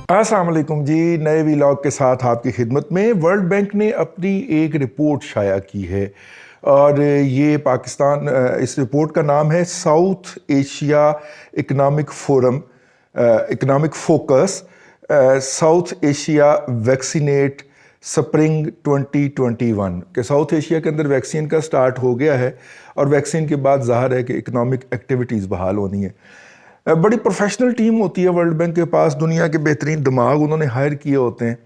अस्सलाम वालेकुम जी, नए व्लॉग के साथ आपकी खिदमत में। वर्ल्ड बैंक ने अपनी एक रिपोर्ट शाया की है और ये पाकिस्तान, इस रिपोर्ट का नाम है south Asia economic forum, economic focus, south Asia vaccinate spring 2021 के। साउथ एशिया के अंदर वैक्सीन का स्टार्ट हो गया है और वैक्सीन के बाद ज़ाहिर है कि इकनॉमिक एक्टिविटीज़ बहाल होनी है। बड़ी प्रोफेशनल टीम होती है वर्ल्ड बैंक के पास, दुनिया के बेहतरीन दिमाग उन्होंने हायर किए होते हैं,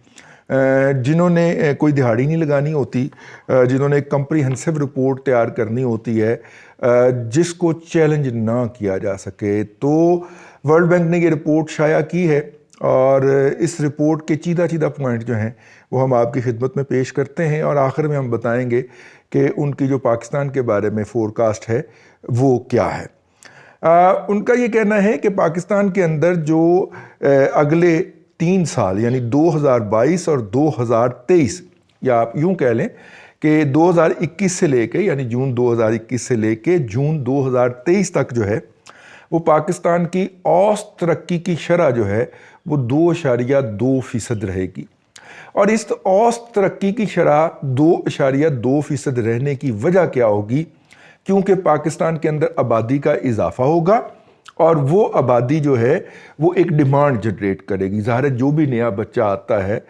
जिन्होंने कोई दिहाड़ी नहीं लगानी होती, जिन्होंने एक कम्प्रीहेंसिव रिपोर्ट तैयार करनी होती है जिसको चैलेंज ना किया जा सके। तो वर्ल्ड बैंक ने ये रिपोर्ट शाया की है और इस रिपोर्ट के चीदा चीदा पॉइंट जो हैं वो हम आपकी खिदमत में पेश करते हैं और आखिर में हम बताएंगे कि उनकी जो पाकिस्तान के बारे में फोरकास्ट है वो क्या है। उनका ये कहना है कि पाकिस्तान के अंदर जो अगले 3 साल यानी 2022 और 2023, या आप यूँ कह लें कि 2021 से लेके यानी जून 2021 से लेके जून 2023 तक जो है वो पाकिस्तान की औसत तरक्की की शरह जो है वो 2.2% रहेगी। और इस औसत तरक्की की शरह 2.2% रहने की वजह क्या होगी? क्योंकि पाकिस्तान के अंदर आबादी का इजाफा होगा और वो आबादी जो है वो एक डिमांड जनरेट करेगी। ज़ाहिर है जो भी नया बच्चा आता है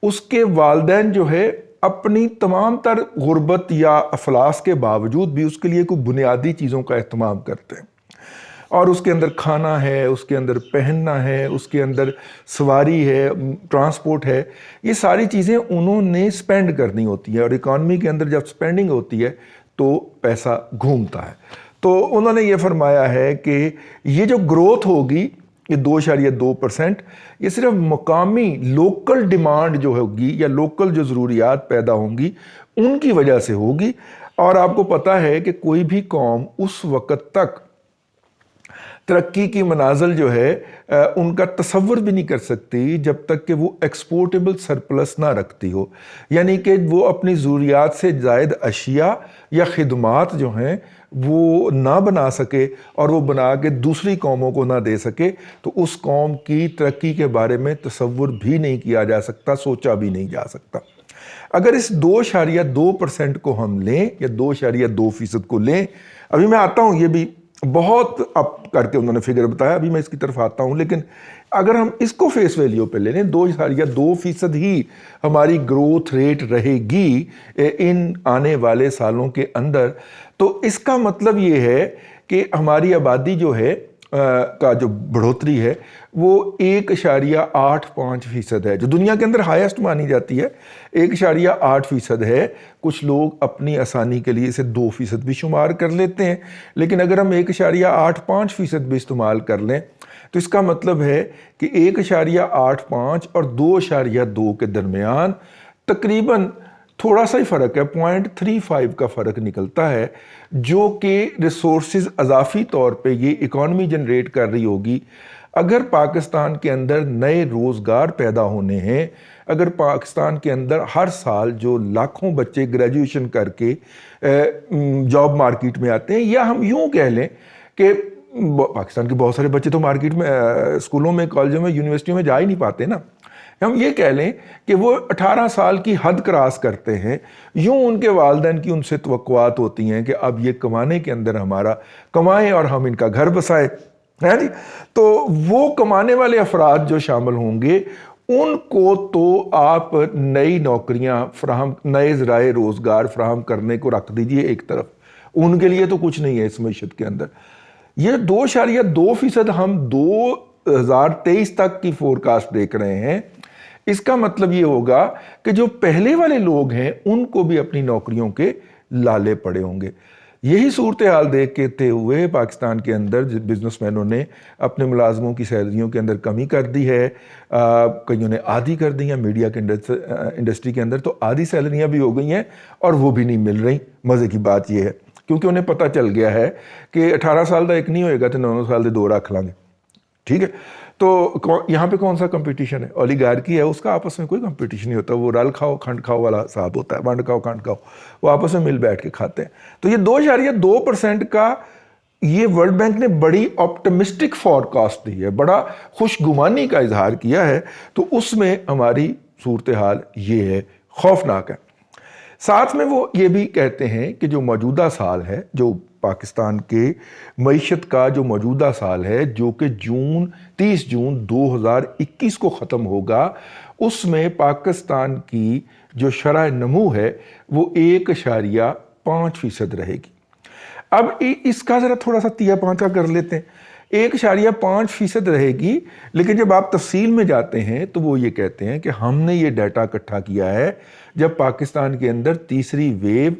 उसके वालिदैन जो है अपनी तमाम तर गुर्बत या अफलास के बावजूद भी उसके लिए कोई बुनियादी चीज़ों का एहतमाम करते हैं और उसके अंदर खाना है, उसके अंदर पहनना है, उसके अंदर सवारी है, ट्रांसपोर्ट है, ये सारी चीज़ें उन्होंने स्पेंड करनी होती है और इकॉनमी के अंदर जब स्पेंडिंग होती है तो पैसा घूमता है। तो उन्होंने ये फरमाया है कि ये जो ग्रोथ होगी ये 2.2%, ये सिर्फ मकामी लोकल डिमांड जो होगी या लोकल जो ज़रूरियात पैदा होंगी उनकी वजह से होगी। और आपको पता है कि कोई भी कौम उस वक़्त तक तरक्की की मनाजिल जो है उनका तसव्वुर भी नहीं कर सकती जब तक कि वो एक्सपोर्टेबल सरप्लस ना रखती हो, यानी कि वो अपनी ज़रूरियात से ज़ायद अशिया या खिदमात जो हैं वो ना बना सके और वो बना के दूसरी कौमों को ना दे सके, तो उस कौम की तरक्की के बारे में तसव्वुर भी नहीं किया जा सकता, सोचा भी नहीं जा सकता। अगर इस 2.2% को हम लें या 2.2% को लें, अभी मैं आता हूँ, ये भी बहुत अप करके उन्होंने फिगर बताया, अभी मैं इसकी तरफ आता हूँ, लेकिन अगर हम इसको फेस वैल्यू पे ले लें 2.2% ही हमारी ग्रोथ रेट रहेगी इन आने वाले सालों के अंदर, तो इसका मतलब ये है कि हमारी आबादी जो है का जो बढ़ोतरी है वो 1.85% है, जो दुनिया के अंदर हाईएस्ट मानी जाती है। 1.8% है। कुछ लोग अपनी आसानी के लिए इसे 2% भी शुमार कर लेते हैं, लेकिन अगर हम 1.85% भी इस्तेमाल कर लें तो इसका मतलब है कि 1.85 और 2.2 के दरमियान तकरीबन थोड़ा सा ही फ़र्क है, 0.35 का फ़र्क निकलता है, जो कि रिसोर्सेज अजाफी तौर पे ये इकॉनमी जनरेट कर रही होगी। अगर पाकिस्तान के अंदर नए रोज़गार पैदा होने हैं, अगर पाकिस्तान के अंदर हर साल जो लाखों बच्चे ग्रेजुएशन करके जॉब मार्केट में आते हैं, या हम यूँ कह लें कि पाकिस्तान के बहुत सारे बच्चे तो मार्केट में, स्कूलों में, कॉलेजों में, यूनिवर्सिटियों में जा ही नहीं पाते ना, हम ये कह लें कि वो 18 साल की हद क्रॉस करते हैं, यूं उनके वालिदैन की उनसे तवक्कुआत होती हैं कि अब ये कमाने के अंदर हमारा कमाएं और हम इनका घर बसाएं, है जी। तो वो कमाने वाले अफराद जो शामिल होंगे उनको तो आप नई नौकरियां फ्राहम, नए ज़राए रोज़गार फ्राहम करने को रख दीजिए एक तरफ, उनके लिए तो कुछ नहीं है इस मईशत के अंदर। ये 2.2% हम 2023 तक की फोरकास्ट देख रहे हैं, इसका मतलब ये होगा कि जो पहले वाले लोग हैं उनको भी अपनी नौकरियों के लाले पड़े होंगे। यही सूरत हाल देखते हुए पाकिस्तान के अंदर बिजनेसमैनों ने अपने मुलाजमों की सैलरियों के अंदर कमी कर दी है, कईयों ने आधी कर दी है। मीडिया के इंडस्ट्री के अंदर तो आधी सैलरियां भी हो गई हैं और वो भी नहीं मिल रही। मज़े की बात यह है क्योंकि उन्हें पता चल गया है कि 18 साल का एक नहीं होएगा तो 9 साल के 2 रख लांगे, ठीक है। तो यहाँ पे कौन सा कंपटीशन है? ओलिगार्की है, उसका आपस में कोई कंपटीशन नहीं होता, वो रल खाओ खंड खाओ वाला हिसाब होता है, वंड खाओ खंड खाओ, वो आपस में मिल बैठ के खाते हैं। तो ये 2.2% का ये वर्ल्ड बैंक ने बड़ी ऑप्टिमिस्टिक फॉरकास्ट दी है, बड़ा खुशगुमानी का इजहार किया है, तो उसमें हमारी सूरत हाल ये है, खौफनाक है। साथ में वो ये भी कहते हैं कि जो मौजूदा साल है, जो पाकिस्तान के मईशत का जो मौजूदा साल है, जो कि 30 जून 2021 को ख़त्म होगा, उसमें पाकिस्तान की जो शरह नमू है वो 1.5% रहेगी। अब इसका ज़रा थोड़ा सा तिया पांचा कर लेते हैं। 1.5% रहेगी, लेकिन जब आप तफसील में जाते हैं तो वो ये कहते हैं कि हमने ये डाटा इकट्ठा किया है जब पाकिस्तान के अंदर तीसरी वेव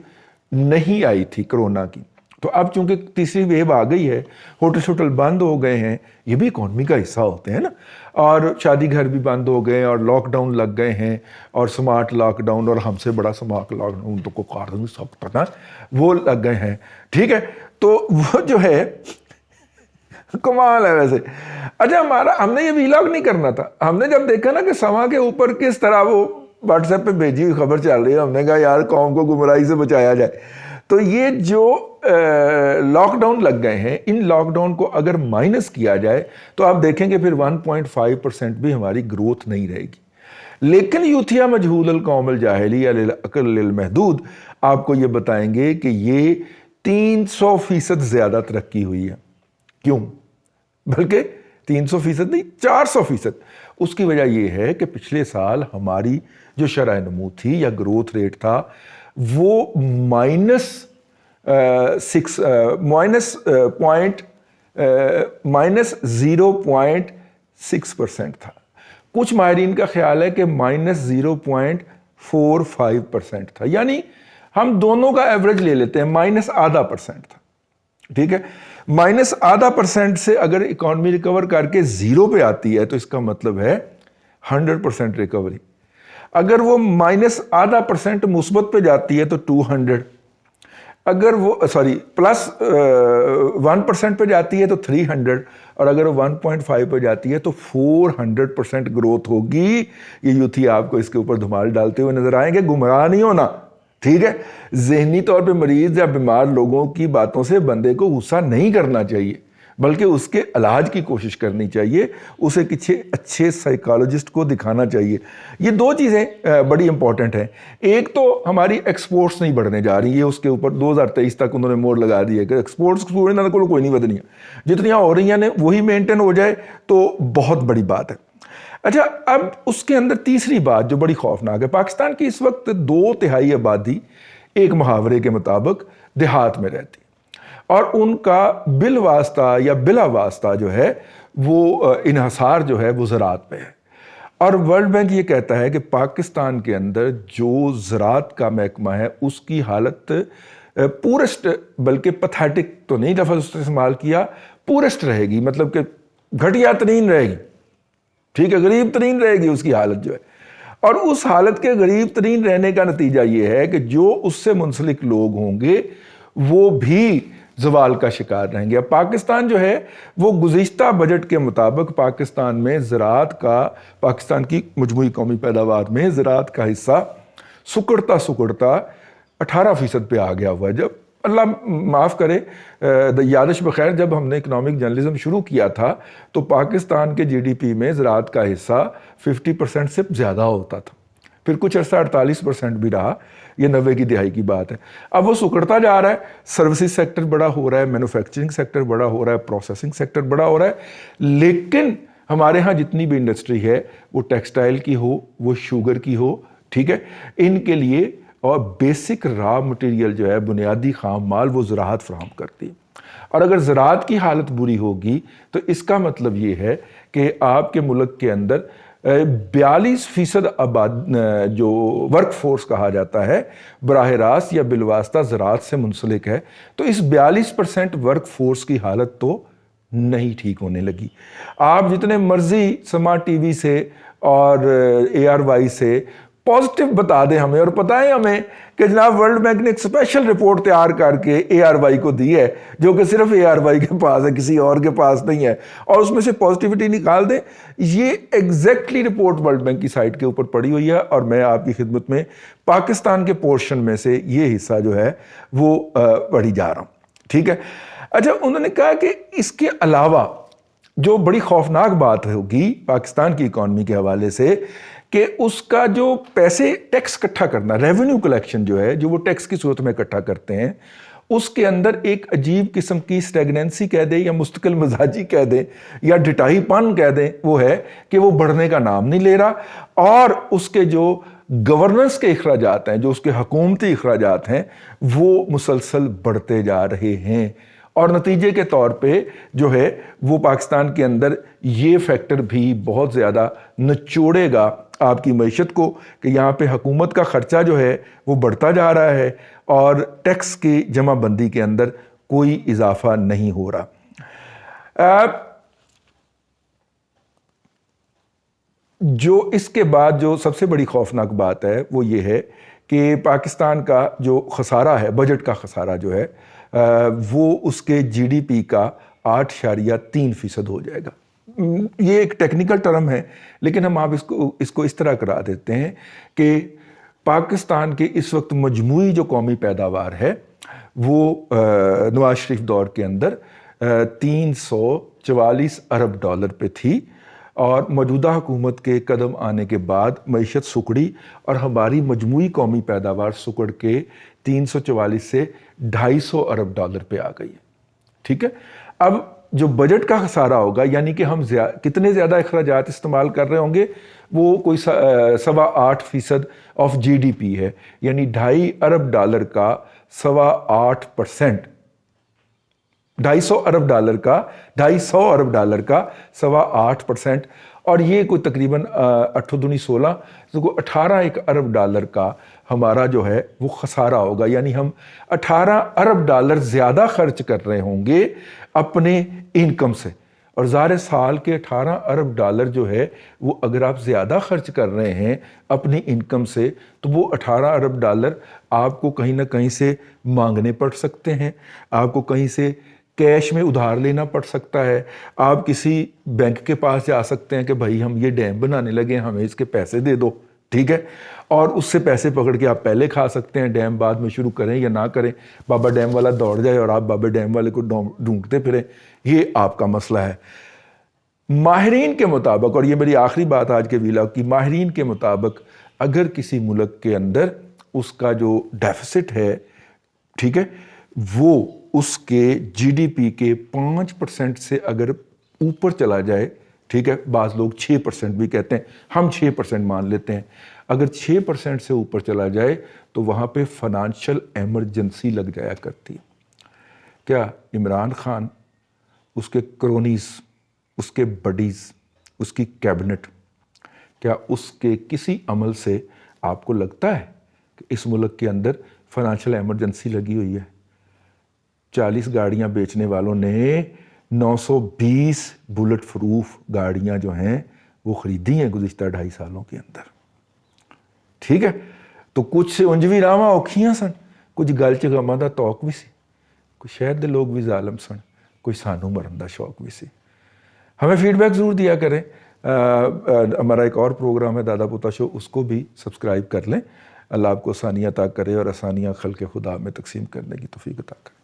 नहीं आई थी कोरोना की। तो अब चूंकि तीसरी वेव आ गई है, होटल शोटल बंद हो गए हैं, ये भी इकॉनमी का हिस्सा होते हैं ना, और शादी घर भी बंद हो गए और लॉकडाउन लग गए हैं, और स्मार्ट लॉकडाउन और हमसे बड़ा स्मार्ट लॉकडाउन तो को कार सब पता वो लग गए हैं, ठीक है। तो वो जो है कमाल है वैसे। अच्छा, हमने ये वीलॉग नहीं करना था, हमने जब देखा ना कि समा के ऊपर किस तरह वो व्हाट्सएप पे भेजी हुई खबर चल रही है, हमने कहा यार कौम को गुमराही से बचाया जाए। तो ये जो लॉकडाउन लग गए हैं, इन लॉकडाउन को अगर माइनस किया जाए तो आप देखेंगे फिर 1.5% भी हमारी ग्रोथ नहीं रहेगी। लेकिन यूथिया मजहूल कौमल जाहिली अकल महदूद आपको ये बताएंगे कि ये 300% ज़्यादा तरक्की हुई है। क्यों? बल्कि 300% नहीं, 400%। उसकी वजह यह है कि पिछले साल हमारी जो शरह नमू थी या ग्रोथ रेट था वो -0.6% था। कुछ माहिरीन का ख्याल है कि -0.45% था, यानी हम दोनों का एवरेज ले लेते हैं, -0.5% था, ठीक है। -0.5% से अगर इकॉनमी रिकवर करके 0 पे आती है तो इसका मतलब है 100% रिकवरी। अगर वो -0.5% मुस्बत पे जाती है तो 200, अगर वो प्लस 1% पे जाती है तो 300, और अगर वो 1.5 पे जाती है तो 400% ग्रोथ होगी। ये यूथी आपको इसके ऊपर धुमाल डालते हुए नजर आएंगे, गुमराह नहीं होना, ठीक है। ज़हनी तौर पे मरीज या बीमार लोगों की बातों से बंदे को गुस्सा नहीं करना चाहिए, बल्कि उसके इलाज की कोशिश करनी चाहिए, उसे किसी अच्छे साइकोलॉजिस्ट को दिखाना चाहिए। ये दो चीज़ें बड़ी इंपॉर्टेंट हैं। एक तो हमारी एक्सपोर्ट्स नहीं बढ़ने जा रही है, उसके ऊपर 2023 तक उन्होंने मोड़ लगा दी है कि एक्सपोर्ट्स को कोई नहीं बदनी है, जितनियाँ हो रही हैं वही मेंटेन हो जाए तो बहुत बड़ी बात है। अच्छा, अब उसके अंदर तीसरी बात जो बड़ी खौफनाक है, पाकिस्तान की इस वक्त 2/3 आबादी एक मुहावरे के मुताबिक देहात में रहती है, और उनका बिल वास्ता या बिला वास्ता जो है वो इन्हसार जो है वो ज़राअत पे है। और वर्ल्ड बैंक ये कहता है कि पाकिस्तान के अंदर जो ज़राअत का महकमा है उसकी हालत पूरेस्ट, बल्कि पैथेटिक तो नहीं लफ्ज़ इस्तेमाल किया, पूरेस्ट रहेगी, मतलब कि घटिया तरीन रहेगी, ठीक है, गरीब तरीन रहेगी उसकी हालत जो है। और उस हालत के गरीब तरीन रहने का नतीजा ये है कि जो उससे मुंसलिक लोग होंगे वो भी ज़वाल का शिकार रहेंगे। अब पाकिस्तान जो है वो गुज़िश्ता बजट के मुताबिक पाकिस्तान में ज़राअत का, पाकिस्तान की मजमूई कौमी पैदावार में ज़राअत का हिस्सा सुकड़ता 18% पे आ गया हुआ है। जब अल्लाह माफ़ करे, यादश बखैर, जब हमने इकनॉमिक जर्नलिज्म शुरू किया था तो पाकिस्तान के GDP में ज़राअत का हिस्सा 50% से ज़्यादा होता था, फिर कुछ अर्सा 48% भी रहा, ये 90 की दिहाई की बात है। अब वो सुकड़ता जा रहा है, सर्विसेज सेक्टर बड़ा हो रहा है, मैन्युफैक्चरिंग सेक्टर बड़ा हो रहा है, प्रोसेसिंग सेक्टर बड़ा हो रहा है, लेकिन हमारे यहाँ जितनी भी इंडस्ट्री है वो टेक्सटाइल की हो, वो शुगर की हो, ठीक है, इनके लिए और बेसिक रॉ मटेरियल जो है, बुनियादी खाम माल, वो ज़राअत फराहम करती है। और अगर ज़राअत की हालत बुरी होगी तो इसका मतलब ये है कि आपके मुल्क के अंदर 42% आबाद जो वर्क फोर्स कहा जाता है बराह रास्त या बिलवास्ता ज़राअत से मुंसलिक है, तो इस 42% वर्क फोर्स की हालत तो नहीं ठीक होने लगी। आप जितने मर्जी स्मार्ट टीवी से और ARY से पॉजिटिव बता दें हमें, और पता है हमें कि जनाब वर्ल्ड बैंक ने एक स्पेशल रिपोर्ट तैयार करके ARY को दी है, जो कि सिर्फ ARY के पास है, किसी और के पास नहीं है, और उसमें से पॉजिटिविटी निकाल दें। ये एग्जैक्टली रिपोर्ट वर्ल्ड बैंक की साइट के ऊपर पड़ी हुई है, और मैं आपकी खिदमत में पाकिस्तान के पोर्शन में से ये हिस्सा जो है वो पढ़ी जा रहा हूँ, ठीक है। اچھا انہوں نے کہا کہ اس کے علاوہ جو بڑی خوفناک بات ہوگی پاکستان کی اکانومی کے حوالے سے کہ اس کا جو پیسے ٹیکس اکٹھا کرنا، ریونیو کلیکشن جو ہے، جو وہ ٹیکس کی صورت میں اکٹھا کرتے ہیں، اس کے اندر ایک عجیب قسم کی اسٹیگننسی کہہ دیں یا مستقل مزاجی کہہ دیں یا ڈٹائی پن کہہ دیں، وہ ہے کہ وہ بڑھنے کا نام نہیں لے رہا، اور اس کے جو گورننس کے اخراجات ہیں، جو اس کے حکومتی اخراجات ہیں، وہ مسلسل بڑھتے جا رہے ہیں، اور نتیجے کے طور پہ جو ہے وہ پاکستان کے اندر یہ فیکٹر بھی بہت زیادہ نچوڑے گا آپ کی معیشت کو کہ یہاں پہ حکومت کا خرچہ جو ہے وہ بڑھتا جا رہا ہے اور ٹیکس کی جمع بندی کے اندر کوئی اضافہ نہیں ہو رہا۔ جو اس کے بعد جو سب سے بڑی خوفناک بات ہے وہ یہ ہے کہ پاکستان کا جو خسارہ ہے، بجٹ کا خسارہ جو ہے، وہ اس کے جی ڈی پی کا 8.3% ہو جائے گا۔ یہ ایک ٹیکنیکل ٹرم ہے، لیکن ہم آپ اس کو اس طرح کرا دیتے ہیں کہ پاکستان کے اس وقت مجموعی جو قومی پیداوار ہے وہ نواز شریف دور کے اندر 344 ارب ڈالر پہ تھی، اور موجودہ حکومت کے قدم آنے کے بعد معیشت سکڑی اور ہماری مجموعی قومی پیداوار سکڑ کے 344 سے 250 ارب ڈالر پہ آ گئی ہے۔ ٹھیک ہے، اب جو بجٹ کا خسارہ ہوگا، یعنی کہ ہم کتنے زیادہ اخراجات استعمال کر رہے ہوں گے، وہ کوئی 8.25% آف جی ڈی پی ہے، یعنی 2.5 ارب ڈالر کا 8.25%، 250 ارب ڈالر کا 250 ارب ڈالر کا 8.25%، اور یہ کوئی تقریباً 8 دونی 16، تو کوئی 18 ارب ڈالر کا ہمارا جو ہے وہ خسارہ ہوگا، یعنی ہم 18 ارب ڈالر زیادہ خرچ کر رہے ہوں گے اپنے انکم سے، اور ظاہر سال کے 18 ارب ڈالر جو ہے وہ اگر آپ زیادہ خرچ کر رہے ہیں اپنی انکم سے، تو وہ 18 ارب ڈالر آپ کو کہیں نہ کہیں سے مانگنے پڑ سکتے ہیں، آپ کو کہیں سے کیش میں ادھار لینا پڑ سکتا ہے، آپ کسی بینک کے پاس جا سکتے ہیں کہ بھائی ہم یہ ڈیم بنانے لگے ہیں، ہمیں اس کے پیسے دے دو، ٹھیک ہے، اور اس سے پیسے پکڑ کے آپ پہلے کھا سکتے ہیں، ڈیم بعد میں شروع کریں یا نہ کریں، بابا ڈیم والا دوڑ جائے اور آپ بابا ڈیم والے کو ڈھونڈتے پھریں، یہ آپ کا مسئلہ ہے۔ ماہرین کے مطابق، اور یہ میری آخری بات آج کے ویلاگ کی، ماہرین کے مطابق اگر کسی ملک کے اندر اس کا جو ڈیفیسٹ ہے، ٹھیک ہے، وہ اس کے جی ڈی پی کے 5% سے اگر اوپر چلا جائے، ٹھیک ہے، بعض لوگ 6% بھی کہتے ہیں، ہم 6% مان لیتے ہیں، اگر 6% سے اوپر چلا جائے تو وہاں پہ فائنانشل ایمرجنسی لگ جایا کرتی ہے۔ کیا عمران خان، اس کے کرونیز، اس کے بڈیز، اس کی کیبنٹ، کیا اس کے کسی عمل سے آپ کو لگتا ہے کہ اس ملک کے اندر فائنانشل ایمرجنسی لگی ہوئی ہے؟ 40 گاڑیاں بیچنے والوں نے 920 بلٹ پروف گاڑیاں جو ہیں وہ خریدی ہیں گزشتہ 2.5 سالوں کے اندر، ٹھیک ہے، تو کچھ انجوی راواں اوکھیاں سن، کچھ گل چ غماں دا توق بھی سی، کچھ شہر دے لوگ بھی ظالم سن، کوئی سانوں مرن دا شوق بھی سی۔ ہمیں فیڈ بیک ضرور دیا کریں۔ ہمارا ایک اور پروگرام ہے دادا پوتا شو، اس کو بھی سبسکرائب کر لیں۔ اللہ آپ کو آسانیاں عطا کرے اور آسانیاں خلق خدا میں تقسیم کرنے کی توفیق عطا کرے۔